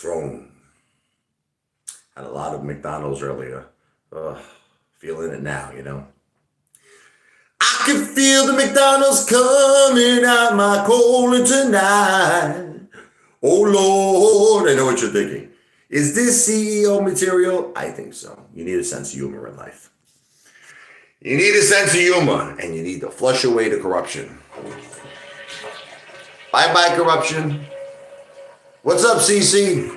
Throne. Had a lot of McDonald's earlier. Ugh, feeling it now, you know. I can feel the McDonald's coming out my colon tonight. Oh Lord, I know what you're thinking. Is this CEO material? I think so. You need a sense of humor in life. You need a sense of humor, and you need to flush away the corruption. Bye-bye, corruption. What's up, CC?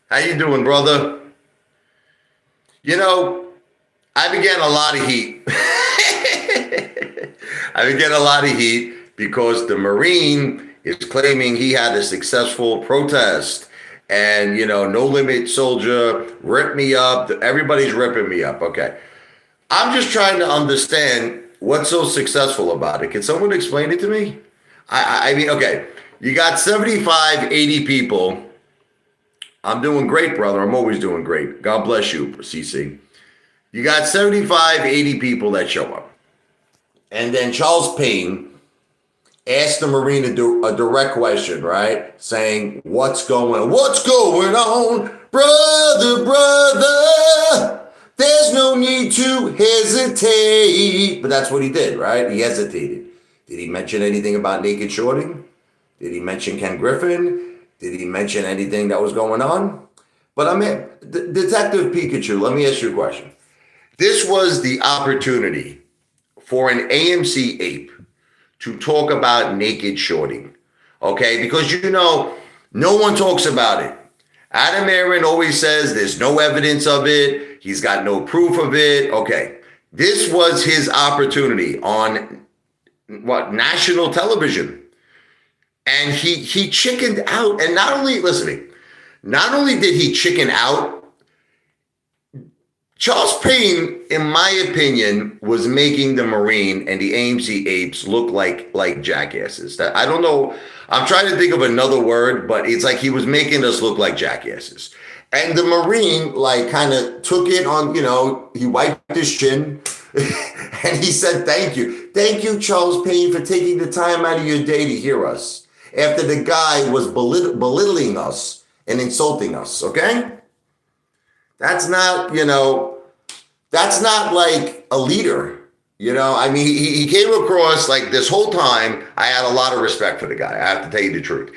How you doing, brother? You know, I've been getting a lot of heat. I've been getting a lot of heat because the Marine is claiming he had a successful protest. And, you know, No Limit Soldier ripped me up. Everybody's ripping me up. Okay. I'm just trying to understand what's so successful about it. Can someone explain it to me? I mean, okay, you got 75, 80 people. I'm doing great, brother. I'm always doing great. God bless you, CC. You got 75, 80 people that show up. And then Charles Payne asked the Marine a direct question, right? Saying, what's going on, brother? There's no need to hesitate. But that's what he did, right? He hesitated. Did he mention anything about naked shorting? Did he mention Ken Griffin? Did he mention anything that was going on? But I mean, Detective Pikachu, let me ask you a question. This was the opportunity for an AMC ape to talk about naked shorting, okay? Because, you know, no one talks about it. Adam Aron always says there's no evidence of it. He's got no proof of it. Okay, this was his opportunity on national television. And he chickened out. And not only did he chicken out, Charles Payne, in my opinion, was making the Marine and the AMC apes look like jackasses. I don't know. I'm trying to think of another word, but it's like he was making us look like jackasses. And the Marine, like, kind of took it on, you know, he wiped his chin and he said, thank you. Thank you, Charles Payne, for taking the time out of your day to hear us after the guy was belittling us and insulting us, okay? That's not, you know, that's not like a leader. You know, I mean, he came across like this whole time. I had a lot of respect for the guy. I have to tell you the truth.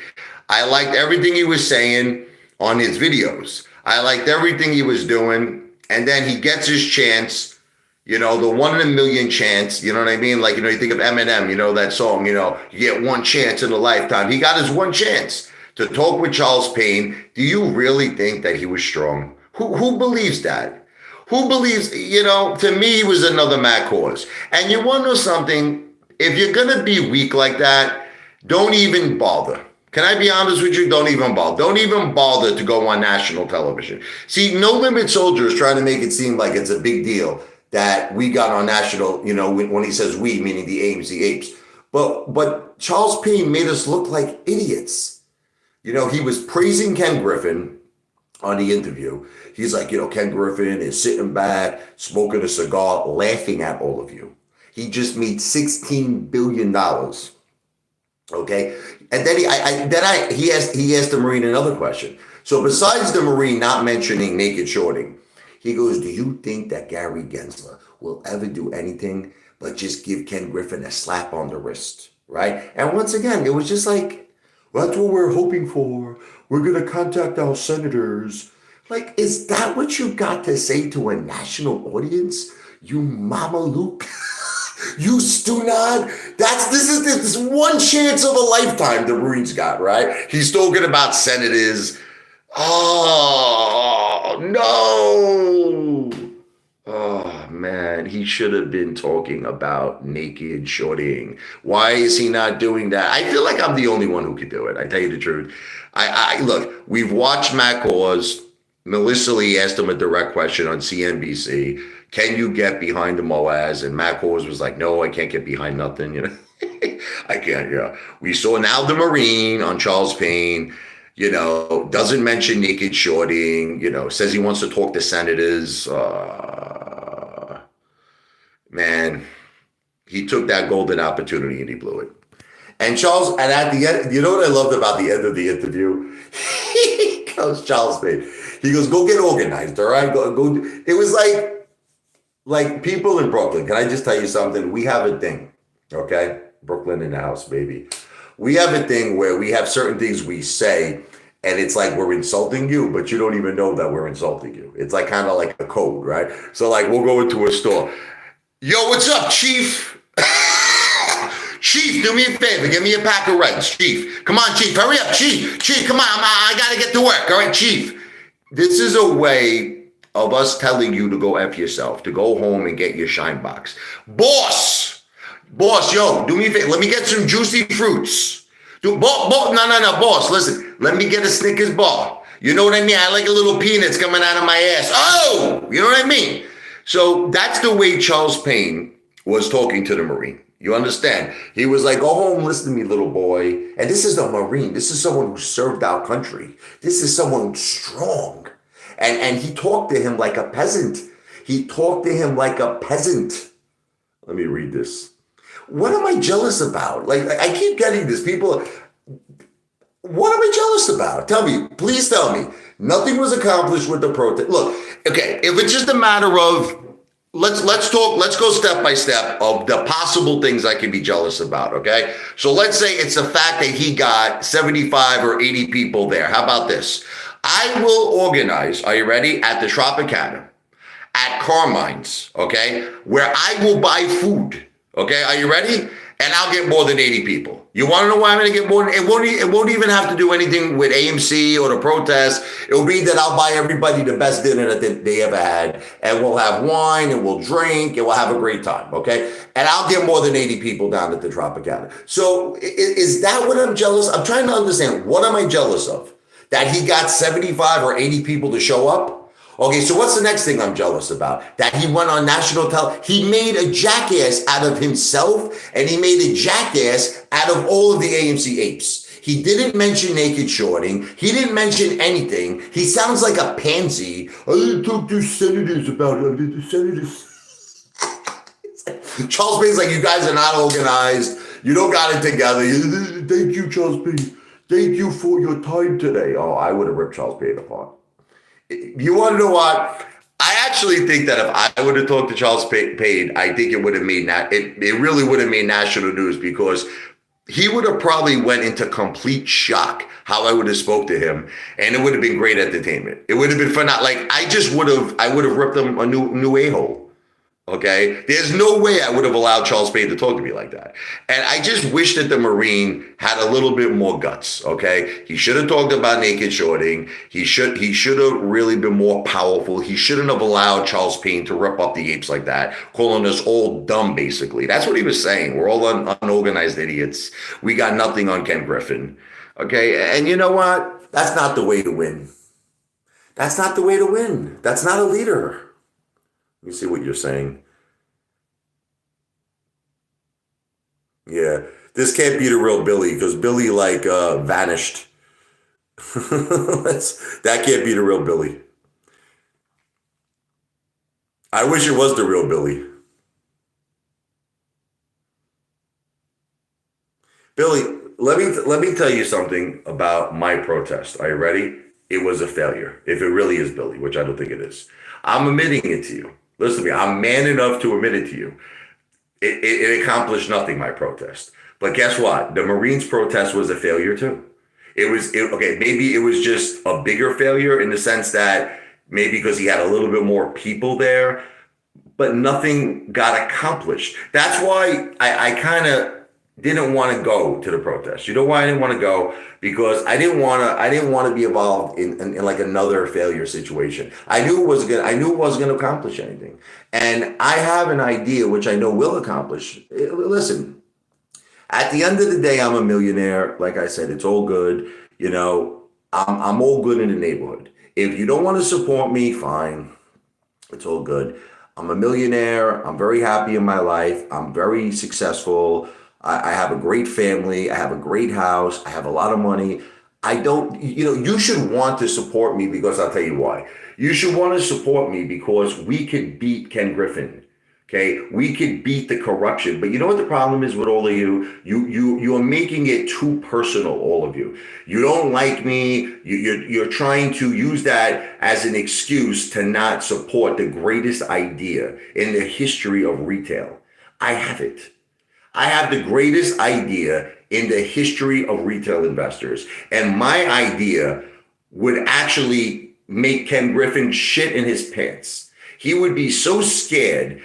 I liked everything he was saying on his videos. I liked everything he was doing. And then he gets his chance, you know, the 1 in a million chance. You know what I mean? Like, you know, you think of Eminem, you know, that song, you know, you get one chance in a lifetime. He got his one chance to talk with Charles Payne. Do you really think that he was strong? Who believes that? Who believes, you know, to me, he was another mad cause. And you want to know something? If you're going to be weak like that, don't even bother. Can I be honest with you? Don't even bother. Don't even bother to go on national television. See, No Limit Soldier is trying to make it seem like it's a big deal that we got on national, you know, when he says we, meaning the AMC apes. But Charles Payne made us look like idiots. You know, he was praising Ken Griffin on the interview. He's like, you know, Ken Griffin is sitting back, smoking a cigar, laughing at all of you. He just made $16 billion. Okay. And then he asked the Marine another question. So besides the Marine not mentioning naked shorting, he goes, do you think that Gary Gensler will ever do anything but just give Ken Griffin a slap on the wrist? Right. And once again, it was just like, well, that's what we're hoping for. We're going to contact our senators. Like, is that what you got to say to a national audience? You Mama Luke? You Stunad? This is one chance of a lifetime the Marines got, right? He's talking about senators. Oh, no. Oh, man, he should have been talking about naked shorting. Why is he not doing that? I feel like I'm the only one who could do it. I tell you the truth. I look, we've watched Matt Cause. Melissa Lee asked him a direct question on CNBC. Can you get behind the Moaz? And Matt Cause was like, no, I can't get behind nothing. You know, I can't. Yeah. We saw now the Marine on Charles Payne, you know, doesn't mention naked shorting, you know, says he wants to talk to senators. Man, he took that golden opportunity and he blew it. And Charles, and at the end, you know what I loved about the end of the interview? goes, Charles Payne. He goes, go get organized, all right? Go. It was like people in Brooklyn. Can I just tell you something? We have a thing, okay? Brooklyn in the house, baby. We have a thing where we have certain things we say, and it's like we're insulting you, but you don't even know that we're insulting you. It's like kind of like a code, right? So like we'll go into a store. Yo, what's up, Chief? Chief, do me a favor. Give me a pack of Reds, Chief. Come on, Chief. Hurry up, Chief. Chief, come on. I got to get to work. All right, Chief. This is a way of us telling you to go F yourself, to go home and get your shine box. Boss, yo, do me a favor. Let me get some juicy fruits. No, boss, listen. Let me get a Snickers bar. You know what I mean? I like a little peanuts coming out of my ass. Oh, you know what I mean? So that's the way Charles Payne was talking to the Marine. You understand? He was like, go home, listen to me, little boy. And this is a Marine. This is someone who served our country. This is someone strong. And he talked to him like a peasant. He talked to him like a peasant. Let me read this. What am I jealous about? Like, I keep getting this. People, what am I jealous about? Tell me, please tell me. Nothing was accomplished with the protest. Look, okay, if it's just a matter of, let's go step by step of the possible things I can be jealous about, okay? So let's say it's the fact that he got 75 or 80 people there. How about this? I will organize, are you ready? At the Tropicana, at Carmine's, okay? Where I will buy food, okay? Are you ready? And I'll get more than 80 people. You want to know why I'm going to get more? It won't even have to do anything with AMC or the protest. It'll be that I'll buy everybody the best dinner that they ever had. And we'll have wine and we'll drink and we'll have a great time, okay? And I'll get more than 80 people down at the Tropicana. So is that what I'm jealous? I'm trying to understand, what am I jealous of? That he got 75 or 80 people to show up? Okay, so what's the next thing I'm jealous about? That he went on national television. He made a jackass out of himself, and he made a jackass out of all of the AMC apes. He didn't mention naked shorting. He didn't mention anything. He sounds like a pansy. I didn't talk to senators about it. The senators. Charles Payne's like, you guys are not organized. You don't got it together. Thank you, Charles Payne. Thank you for your time today. Oh, I would have ripped Charles Payne apart. You want to know what? I actually think that if I would have talked to Charles Payne, I think it would have made it really would have made national news, because he would have probably went into complete shock how I would have spoke to him, and it would have been great entertainment. It would have been fun. Like I would have ripped him a new a-hole. Okay, there's no way I would have allowed Charles Payne to talk to me like that. And I just wish that the Marine had a little bit more guts. Okay, he should have talked about naked shorting. He should have really been more powerful. He shouldn't have allowed Charles Payne to rip up the apes like that, calling us all dumb. Basically, that's what he was saying. We're all unorganized idiots. We got nothing on Ken Griffin. Okay, and you know what? That's not the way to win. That's not the way to win. That's not a leader. Let me see what you're saying. Yeah, this can't be the real Billy, because Billy vanished. That can't be the real Billy. I wish it was the real Billy. Billy, let me tell you something about my protest. Are you ready? It was a failure. If it really is Billy, which I don't think it is. I'm admitting it to you. Listen to me, I'm man enough to admit it to you. It accomplished nothing, my protest. But guess what? The Marines' protest was a failure too. Okay, maybe it was just a bigger failure in the sense that maybe because he had a little bit more people there, but nothing got accomplished. That's why I kind of didn't want to go to the protest. You know why I didn't want to go? Because I didn't want to be involved in like another failure situation. I knew it wasn't going to accomplish anything. And I have an idea which I know will accomplish. Listen, at the end of the day, I'm a millionaire. Like I said, it's all good. You know, I'm all good in the neighborhood. If you don't want to support me, fine. It's all good. I'm a millionaire. I'm very happy in my life. I'm very successful. I have a great family. I have a great house. I have a lot of money. You should want to support me, because I'll tell you why. You should want to support me because we could beat Ken Griffin. Okay, we could beat the corruption, but you know what the problem is with all of you? You're making it too personal, all of you. You don't like me. You're trying to use that as an excuse to not support the greatest idea in the history of retail. I have it. I have the greatest idea in the history of retail investors, and my idea would actually make Ken Griffin shit in his pants. He would be so scared.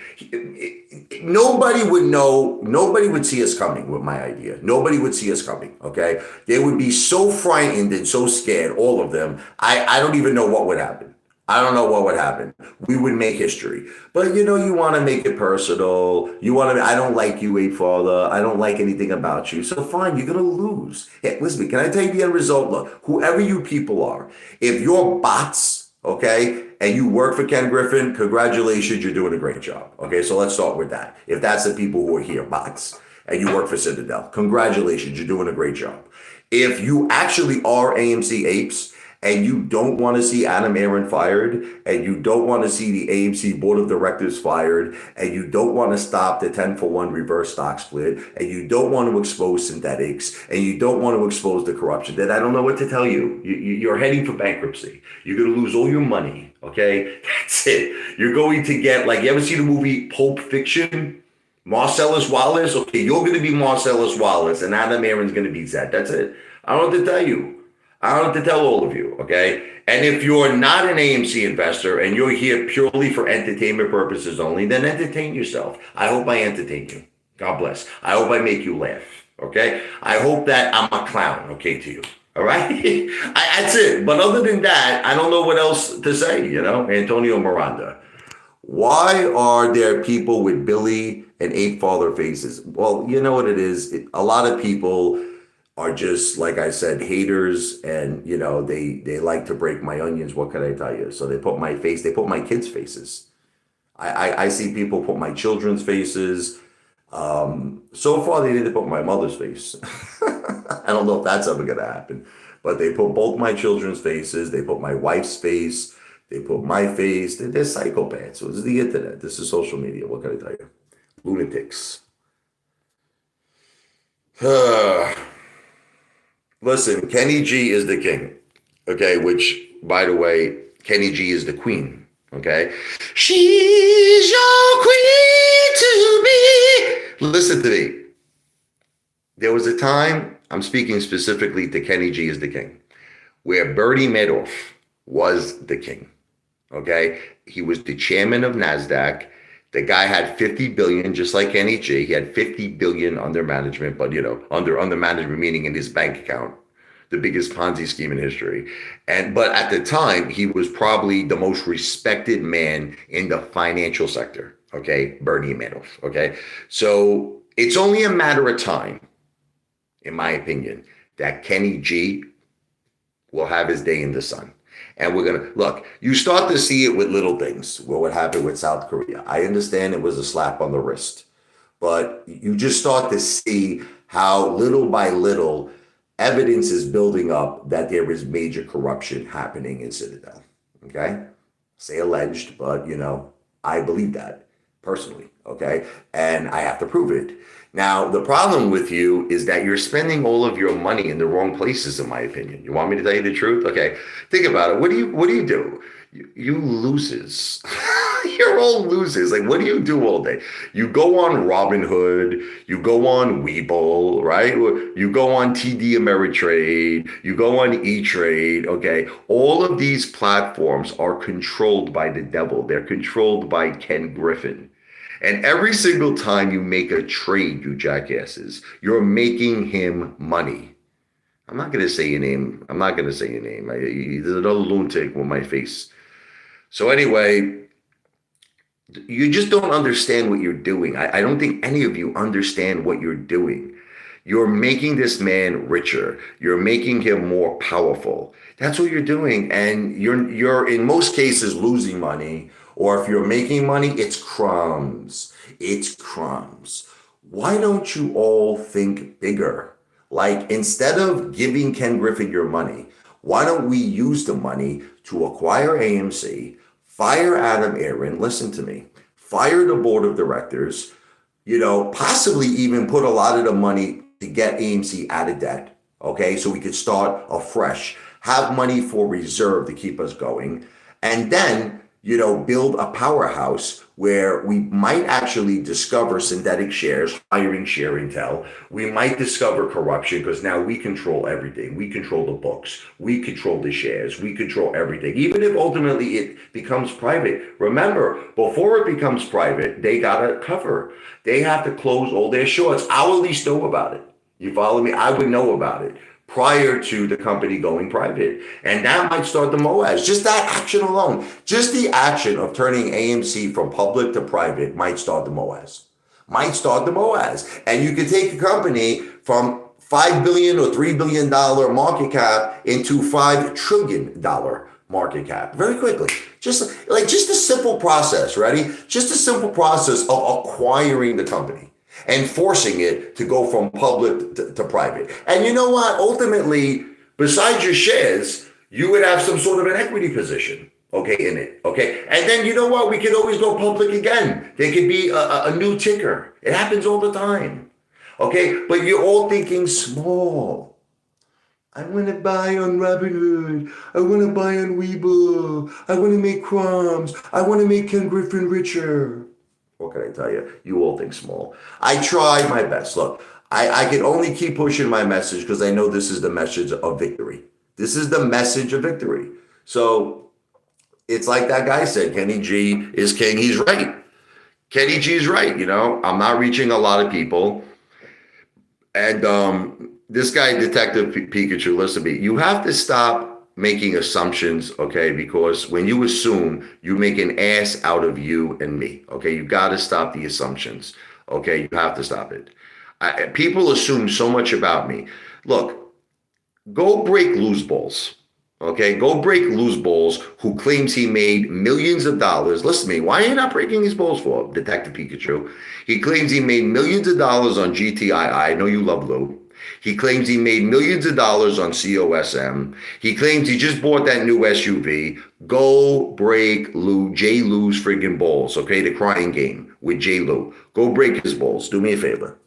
Nobody would know. Nobody would see us coming with my idea. Nobody would see us coming. Okay. They would be so frightened and so scared, all of them. I don't even know what would happen. I don't know what would happen. We would make history. But you want to make it personal. You want to, I don't like you, Apefather. I don't like anything about you. So fine, you're going to lose. Hey, listen, can I tell you the end result? Look, whoever you people are, if you're bots, okay, and you work for Ken Griffin, congratulations, you're doing a great job. Okay, so let's start with that. If that's the people who are here, bots, and you work for Citadel, congratulations, you're doing a great job. If you actually are AMC apes and you don't want to see Adam Aron fired, and you don't want to see the AMC board of directors fired, and you don't want to stop the 10-for-1 reverse stock split, and you don't want to expose synthetics, and you don't want to expose the corruption, then I don't know what to tell you. You're heading for bankruptcy. You're going to lose all your money, okay? That's it. You're going to get, like, you ever see the movie Pulp Fiction? Marcellus Wallace? Okay, you're going to be Marcellus Wallace, and Adam Aron's going to be Zed. That's it. I don't know what to tell you. I don't have to tell all of you, okay? And if you're not an AMC investor and you're here purely for entertainment purposes only, then entertain yourself. I hope I entertain you. God bless. I hope I make you laugh, okay? I hope that I'm a clown, okay, to you, all right? That's it. But other than that, I don't know what else to say, Antonio Miranda. Why are there people with Billy and Apefather faces? Well, you know what it is? A lot of people are just, like I said, haters, and they like to break my onions. What can I tell you? So they put my face, they put my kids' faces. I see people put my children's faces. So far they didn't put my mother's face. I don't know if that's ever gonna happen, but they put both my children's faces. They put my wife's face. They put my face. They're psychopaths. So this is the internet. This is social media. What can I tell you? Lunatics. Listen, Kenny G is the king, okay? Which, by the way, Kenny G is the queen, okay? She's your queen to be. Listen to me. There was a time, I'm speaking specifically to Kenny G is the king, where Bernie Madoff was the king, okay? He was the chairman of NASDAQ. The guy had 50 billion, just like Kenny G. He had 50 billion under management, but under management meaning in his bank account, the biggest Ponzi scheme in history. But at the time, he was probably the most respected man in the financial sector. Okay, Bernie Madoff. Okay, so it's only a matter of time, in my opinion, that Kenny G will have his day in the sun. And we're going to look, you start to see it with little things. Well, what happened with South Korea? I understand it was a slap on the wrist, but you just start to see how little by little evidence is building up that there is major corruption happening in Citadel. Okay. Say alleged, but I believe that personally. Okay. And I have to prove it. Now, the problem with you is that you're spending all of your money in the wrong places, in my opinion. You want me to tell you the truth? Okay, think about it. What do you do? You losers. You're all losers. Like, what do you do all day? You go on Robinhood. You go on Webull, right? You go on TD Ameritrade. You go on E-Trade, okay? All of these platforms are controlled by the devil. They're controlled by Ken Griffin. And every single time you make a trade, you jackasses, you're making him money. I'm not going to say your name. I'm not going to say your name. There's another lunatic with my face. So anyway, you just don't understand what you're doing. I don't think any of you understand what you're doing. You're making this man richer. You're making him more powerful. That's what you're doing. And you're in most cases losing money. Or if you're making money, it's crumbs. It's crumbs. Why don't you all think bigger? Like, instead of giving Ken Griffin your money, why don't we use the money to acquire AMC, fire Adam Aron, listen to me, fire the board of directors, possibly even put a lot of the money to get AMC out of debt. Okay, so we could start afresh, have money for reserve to keep us going, and then, build a powerhouse where we might actually discover synthetic shares, hiring share intel. We might discover corruption because now we control everything. We control the books. We control the shares. We control everything. Even if ultimately it becomes private. Remember, before it becomes private, they got to cover. They have to close all their shorts. I will at least know about it. You follow me? I would know about it prior to the company going private. And that might start the MOAS. Just that action alone, just the action of turning AMC from public to private might start the MOAS. And you could take a company from $5 billion or $3 billion market cap into $5 trillion market cap very quickly. Just a simple process, ready? Just a simple process of acquiring the company and forcing it to go from public to private. And you know what? Ultimately, besides your shares, you would have some sort of an equity position, okay, in it, okay? And then you know what? We could always go public again. There could be a new ticker. It happens all the time, okay? But you're all thinking small. I want to buy on Robinhood. I want to buy on Webull. I want to make crumbs. I want to make Ken Griffin richer. What can I tell you? You all think small. I try my best. Look, I can only keep pushing my message because I know this is the message of victory. This is the message of victory. So it's like that guy said, Kenny G is king. He's right. Kenny G is right. I'm not reaching a lot of people. And this guy, Detective Pikachu, listen to me. You have to stop making assumptions, okay? Because when you assume, you make an ass out of you and me, okay? You got to stop the assumptions, okay? You have to stop it. People assume so much about me. Look, go break loose balls, okay? Go break loose balls who claims he made millions of dollars. Listen to me. Why are you not breaking these balls for, Detective Pikachu? He claims he made millions of dollars on GTII. I know you love Lou. He claims he made millions of dollars on COSM. He claims he just bought that new SUV. Go break J. Lou's friggin' balls, okay? The crying game with J. Lou. Go break his balls. Do me a favor.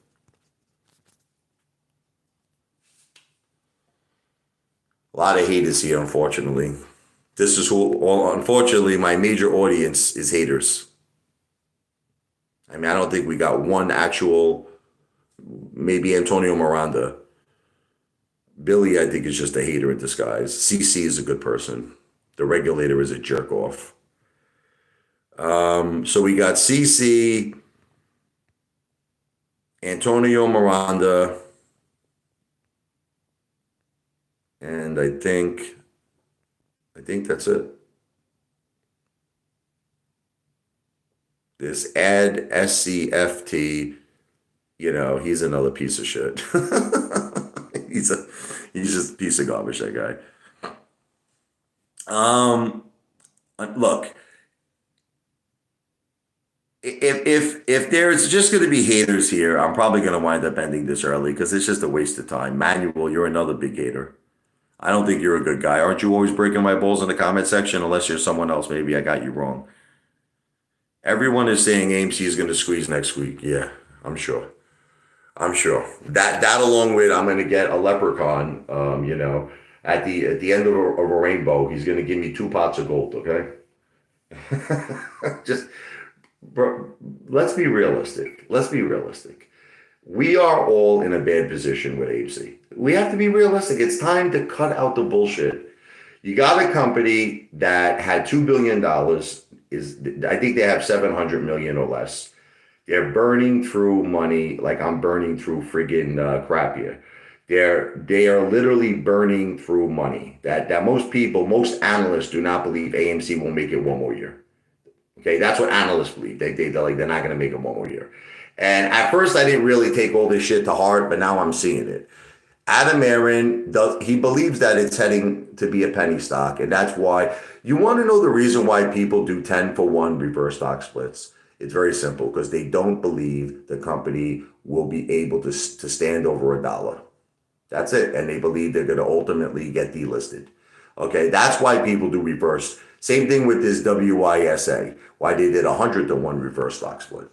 A lot of haters here, unfortunately. This is unfortunately, my major audience is haters. I don't think we got one actual, maybe Antonio Miranda. Billy, I think, is just a hater in disguise. CC is a good person. The regulator is a jerk off. So we got CC, Antonio Miranda, and I think that's it. This ad SCFT, he's another piece of shit. He's just a piece of garbage, that guy. Look, if there's just going to be haters here, I'm probably going to wind up ending this early because it's just a waste of time. Manuel, you're another big hater. I don't think you're a good guy. Aren't you always breaking my balls in the comment section? Unless you're someone else, maybe I got you wrong. Everyone is saying AMC is going to squeeze next week. Yeah, I'm sure. That along with I'm going to get a leprechaun, at the end of a rainbow. He's going to give me 2 pots of gold, okay? Bro, let's be realistic. We are all in a bad position with AMC. We have to be realistic. It's time to cut out the bullshit. You got a company that had $2 billion. I think they have 700 million or less. They're burning through money like I'm burning through friggin' crap here. They are literally burning through money that most analysts do not believe AMC will make it one more year. Okay, that's what analysts believe. They're not going to make it one more year. And at first, I didn't really take all this shit to heart, but now I'm seeing it. Adam Aron he believes that it's heading to be a penny stock, and that's why you want to know the reason why people do 10-for-1 reverse stock splits. It's very simple because they don't believe the company will be able to stand over $1. That's it, and they believe they're going to ultimately get delisted. Okay, that's why people do reverse Same thing with this WISA, why they did 100-to-1 reverse stock split.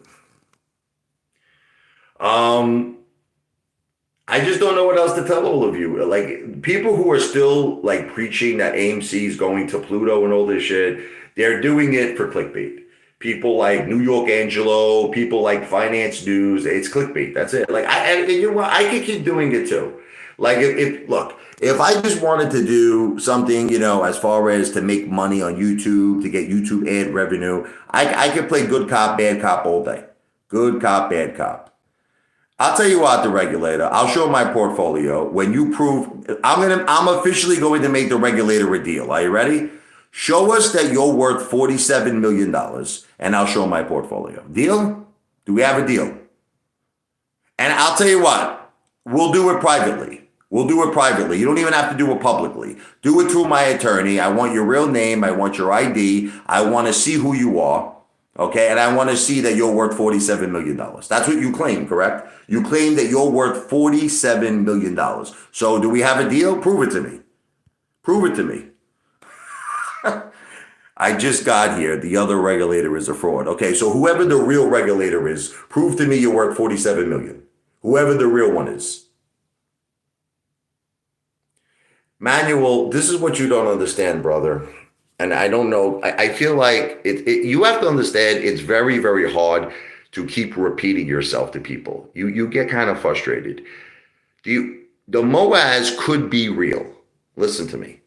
I just don't know what else to tell all of you. Like, people who are still like preaching that AMC is going to Pluto and all this shit, they're doing it for clickbait. People like New York Angelo, people like Finance News, it's clickbait. That's it. Like, you know what? I could keep doing it too. Like, if I just wanted to do something, as far as to make money on YouTube, to get YouTube ad revenue, I could play good cop, bad cop all day. Good cop, bad cop. I'll tell you what, the regulator, I'll show my portfolio. When you prove, I'm officially going to make the regulator a deal. Are you ready? Show us that you're worth $47 million and I'll show my portfolio. Deal? Do we have a deal? And I'll tell you what, we'll do it privately. We'll do it privately. You don't even have to do it publicly. Do it through my attorney. I want your real name. I want your ID. I want to see who you are. Okay, and I want to see that you're worth $47 million. That's what you claim, correct? You claim that you're worth $47 million. So do we have a deal? Prove it to me. Prove it to me. I just got here. The other regulator is a fraud. Okay, so whoever the real regulator is, prove to me you're worth $47 million. Whoever the real one is. Manuel, this is what you don't understand, brother. And I don't know, I feel like you have to understand it's very, very hard to keep repeating yourself to people. You get kind of frustrated. The MOAS could be real. Listen to me.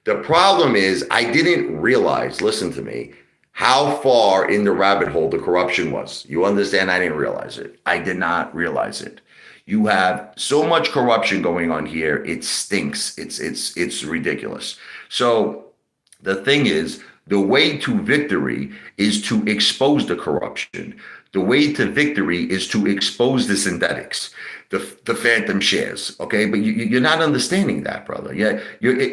The problem is I didn't realize, listen to me, how far in the rabbit hole the corruption was. You understand? I didn't realize it. I did not realize it. You have so much corruption going on here. It stinks. It's ridiculous. So the thing is, the way to victory is to expose the corruption. The way to victory is to expose the synthetics, the phantom shares. Okay, but you're not understanding that, brother. Yeah,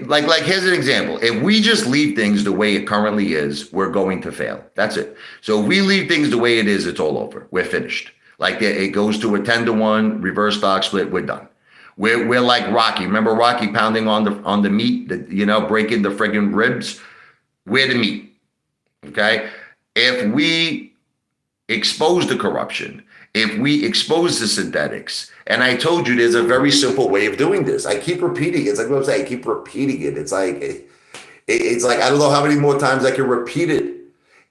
like here's an example. If we just leave things the way it currently is, we're going to fail. That's it. So if we leave things the way it is, it's all over. We're finished. Like it goes to a 10-to-1 reverse stock split. We're done. We're like Rocky. Remember Rocky pounding on the meat, breaking the friggin' ribs? We're the meat. Okay? If we expose the corruption, if we expose the synthetics, and I told you there's a very simple way of doing this. I keep repeating it. It's like what I'm saying. I keep repeating it. It's like I don't know how many more times I can repeat it.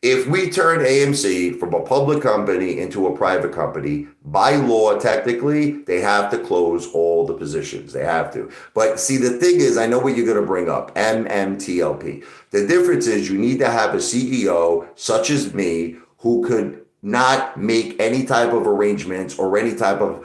If we turn AMC from a public company into a private company, by law, technically, they have to close all the positions. They have to. But see, the thing is, I know what you're going to bring up, MMTLP. The difference is you need to have a CEO such as me who could not make any type of arrangements or any type of,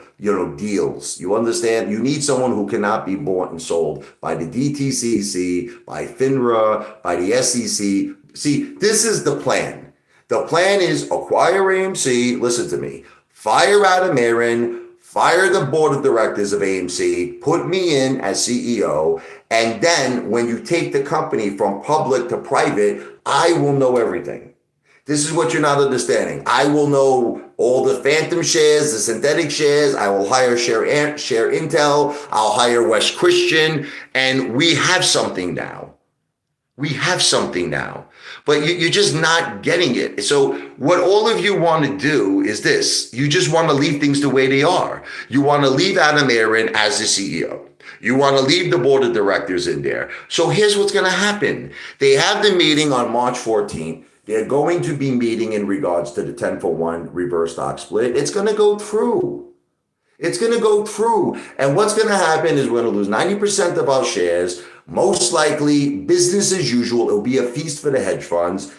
deals. You understand? You need someone who cannot be bought and sold by the DTCC, by FINRA, by the SEC. See, this is the plan. The plan is acquire AMC, listen to me, fire Adam Aron, fire the board of directors of AMC, put me in as CEO, and then when you take the company from public to private, I will know everything. This is what you're not understanding. I will know all the phantom shares, the synthetic shares. I will hire share Intel. I'll hire West Christian, and we have something now. We have something now, but you're just not getting it. So what all of you want to do is this. You just want to leave things the way they are. You want to leave Adam Aron as the CEO. You want to leave the board of directors in there. So here's what's going to happen. They have the meeting on March 14th. They're going to be meeting in regards to the 10-for-1 reverse stock split. It's going to go through. It's going to go through. And what's going to happen is we're going to lose 90% of our shares. Most likely, business as usual. It'll be a feast for the hedge funds.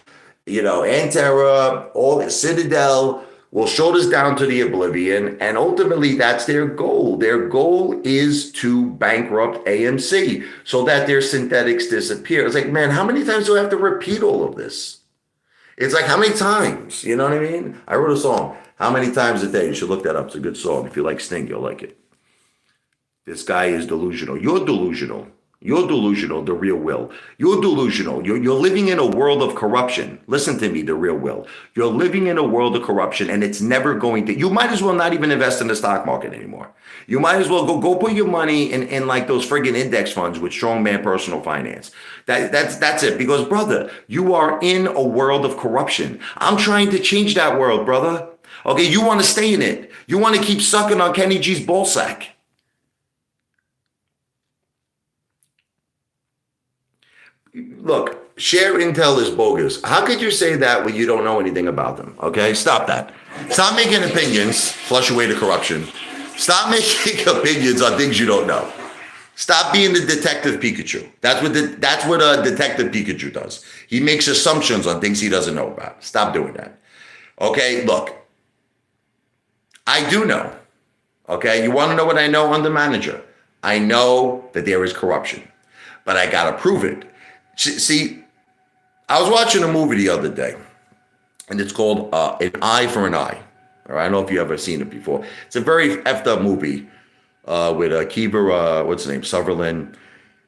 Antera, all Citadel will shut us down to the oblivion. And ultimately, that's their goal. Their goal is to bankrupt AMC so that their synthetics disappear. It's like, man, how many times do I have to repeat all of this? It's like, how many times? You know what I mean? I wrote a song, How Many Times a Day? You should look that up. It's a good song. If you like Sting, you'll like it. This guy is delusional. You're delusional. You're delusional, the real will. You're delusional. You're living in a world of corruption. Listen to me, the real will. You're living in a world of corruption, and it's never going to. You might as well not even invest in the stock market anymore. You might as well go put your money in like those friggin' index funds with strongman personal finance. That's it. Because brother, you are in a world of corruption. I'm trying to change that world, brother. Okay, you want to stay in it. You want to keep sucking on Kenny G's ballsack. Look, share intel is bogus. How could you say that when you don't know anything about them? Okay, stop that. Stop making opinions, flush away the corruption. Stop making opinions on things you don't know. Stop being the detective Pikachu. That's what a detective Pikachu does. He makes assumptions on things he doesn't know about. Stop doing that. Okay, look, I do know. Okay, you want to know what I know? I'm the manager. I know that there is corruption, but I got to prove it. See, I was watching a movie the other day, and it's called An Eye for an Eye. All right, I don't know if you ever seen it before. It's a very effed up movie with Kiefer, what's his name, Sutherland,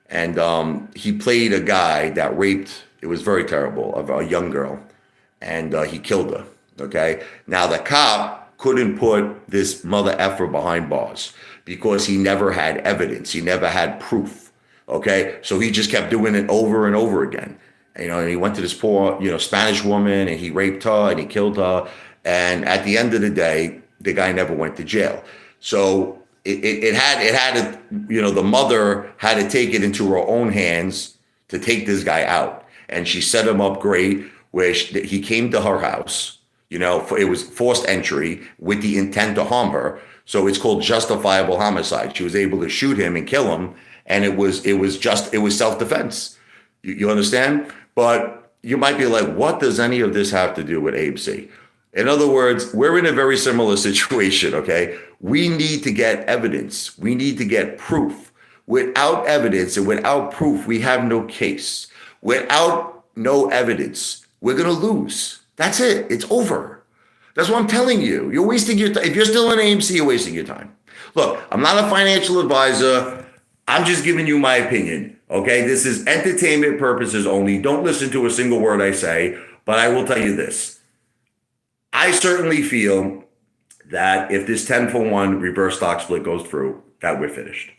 and he played a guy that raped. It was very terrible, of a young girl, and he killed her. Okay, now the cop couldn't put this mother effer behind bars because he never had evidence. He never had proof. Okay, so he just kept doing it over and over again. And he went to this poor, Spanish woman, and he raped her and he killed her. And at the end of the day, the guy never went to jail. So it had the mother had to take it into her own hands to take this guy out. And she set him up great, where he came to her house. It was forced entry with the intent to harm her. So it's called justifiable homicide. She was able to shoot him and kill him. And it was self-defense. You understand? But you might be like, what does any of this have to do with AMC? In other words, we're in a very similar situation, okay? We need to get evidence. We need to get proof. Without evidence and without proof, we have no case. Without no evidence, we're going to lose. That's it. It's over. That's what I'm telling you. You're wasting your time. If you're still in AMC, you're wasting your time. Look, I'm not a financial advisor. I'm just giving you my opinion, okay? This is entertainment purposes only. Don't listen to a single word I say, but I will tell you this. I certainly feel that if this 10-for-1 reverse stock split goes through, that we're finished.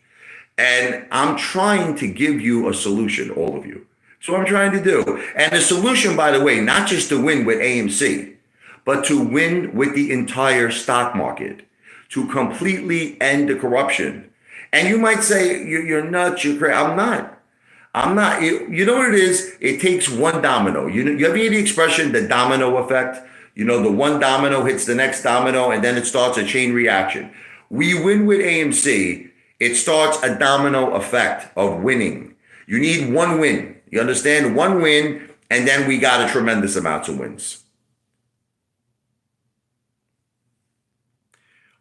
And I'm trying to give you a solution, all of you. So what I'm trying to do. And the solution, by the way, not just to win with AMC, but to win with the entire stock market, to completely end the corruption. And you might say, you're nuts, you're crazy. I'm not. You know what it is? It takes one domino. You ever hear the expression, the domino effect? The one domino hits the next domino, and then it starts a chain reaction. We win with AMC, it starts a domino effect of winning. You need one win. You understand? One win, and then we got a tremendous amount of wins.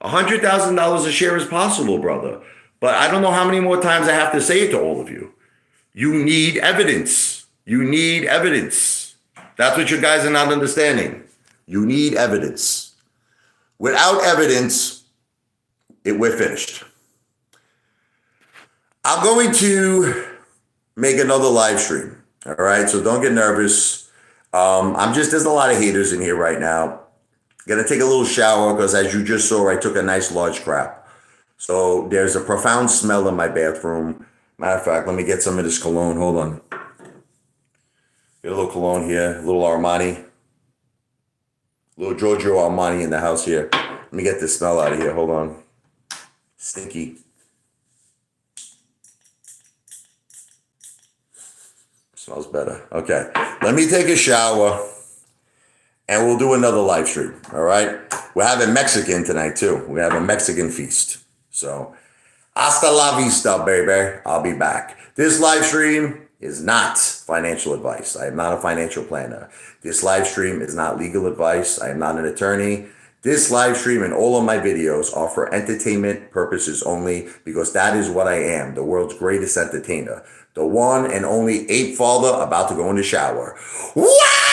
$100,000 a share is possible, brother. But I don't know how many more times I have to say it to all of you. You need evidence. You need evidence. That's what you guys are not understanding. You need evidence. Without evidence, we're finished. I'm going to make another live stream. All right, so don't get nervous. There's a lot of haters in here right now. Gonna take a little shower because, as you just saw, I took a nice large crap. So there's a profound smell in my bathroom. Matter of fact, let me get some of this cologne. Hold on. Get a little cologne here, a little Armani. A little Giorgio Armani in the house here. Let me get this smell out of here. Hold on. Stinky. Smells better. Okay. Let me take a shower and we'll do another live stream. All right. We're having Mexican tonight too. We have a Mexican feast. So, hasta la vista, baby. I'll be back. This live stream is not financial advice. I am not a financial planner. This live stream is not legal advice. I am not an attorney. This live stream and all of my videos are for entertainment purposes only, because that is what I am, the world's greatest entertainer. The one and only Apefather about to go in the shower. Wow!